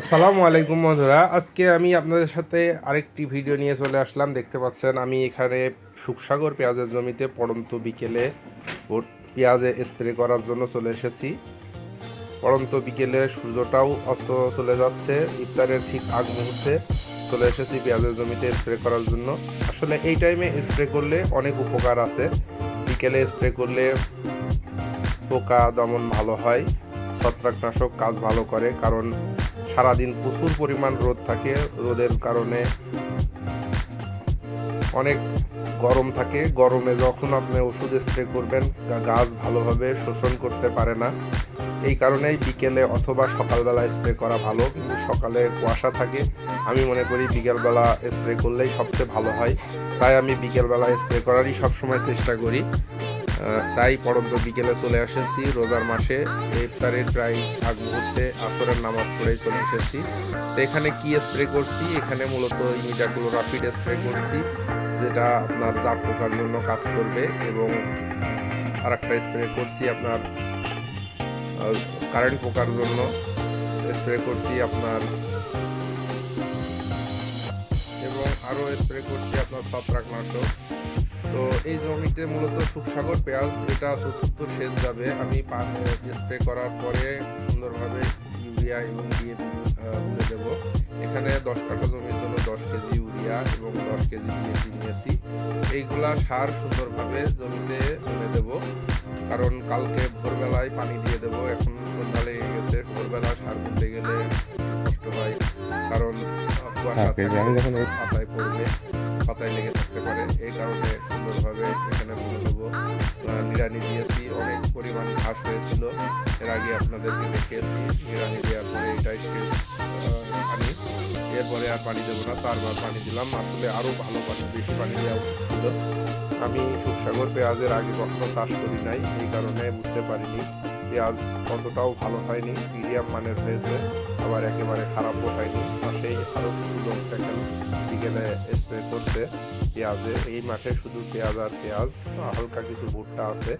আসসালামু আলাইকুম বন্ধুরা, আজকে আমি আপনাদের সাথে আরেকটি ভিডিও নিয়ে চলে আসলাম। দেখতে পাচ্ছেন আমি এখানে সুখসাগর পেঁয়াজের জমিতে পড়ন্ত বিকেলে পেঁয়াজে স্প্রে করার জন্য চলে এসেছি। পড়ন্ত বিকেলে সূর্যটাও অস্ত চলে যাচ্ছে, ইফতারের ঠিক আগ মুহূর্তে চলে এসেছি পেঁয়াজের জমিতে স্প্রে করার জন্য। আসলে এই টাইমে স্প্রে করলে অনেক উপকার আছে। বিকেলে স্প্রে করলে পোকা দমন ভালো হয়, ছত্রাকনাশক কাজ ভালো করে, কারণ সারাদিন প্রচুর পরিমাণ রোদ থাকে। রোদের কারণে অনেক গরম থাকে। গরমে যখন আপনি ওষুধ স্প্রে করবেন গাছ ভালোভাবে শোষণ করতে পারে না। এই কারণেই বিকেলে অথবা সকালবেলা স্প্রে করা ভালো, কিন্তু সকালে কুয়াশা থাকে। আমি মনে করি বিকেলবেলা স্প্রে করলেই সবচেয়ে ভালো হয়, তাই আমি বিকেলবেলা স্প্রে করারই সবসময় চেষ্টা করি। তাই পড়ন্ত বিকেলে চলে এসেছি রোজার মাসে, ইফতারের প্রায় আগ মুহূর্তে আসরের নামাজ পড়েই চলে এসেছি। তো এখানে কি স্প্রে করছি, এখানে মূলত ইমিডাক্লোরপিড স্প্রে করছি, যেটা আপনার জাপ পোকার জন্য কাজ করবে। এবং আরেকটা স্প্রে করছি আপনার কারেন্ট পোকার জন্য স্প্রে করছি আপনার, এবং আরও স্প্রে করছি আপনার ছত্রাকনাশক। তো এই জমিতে মূলত সুখসাগর পেঁয়াজ, এটা চতুর্থ সেচ যাবে। আমি স্প্রে করার পরে সুন্দরভাবে ইউরিয়া এবং ডিএপি তুলে দেবো। এখানে 10 কাঠা জমির জন্য 10 কেজি ইউরিয়া এবং 10 কেজি ডিএপি নিয়েছি। এইগুলা সার সুন্দরভাবে জমিতে তুলে দেব, কারণ কালকে ভোরবেলায় পানি দিয়ে দেবো। এখন সন্ধ্যা লেগে গেছে, ভোরবেলা সার দিতে গেলে কষ্ট হয়, কারণ কুয়াশা পাতায় পড়বে, পাতায় লেগে থাকতে পারে। এই কারণে সুন্দরভাবে এখানে তুলে দেবো। নিড়ানি দিয়েছি, অনেক পরিমাণ ঘাস হয়েছিল, এর আগে আপনাদেরকে দেখিয়েছি। নিড়ানি দেওয়ার পরে এটাই শেষ পানি, এরপরে আর পানি দেবো না। 4 বার পানি দিলাম, আসলে আরও ভালো পানি, বেশি পানি দেওয়া উচিত ছিল। আমি সুখসাগর পেঁয়াজের আগে কখনো চাষ করি নাই, এই কারণে বুঝতে পারিনি পেঁয়াজ কতটাও ভালো হয়নি। মিডিয়াম মানের হয়েছে, আবার একেবারে খারাপও হয়নি। পাশেই আরও কিছু লোক দেখেন বিকেলে স্প্রে করছে পেঁয়াজে। এই মাঠে শুধু পেঁয়াজ আর পেঁয়াজ, হালকা কিছু ভুট্টা আছে।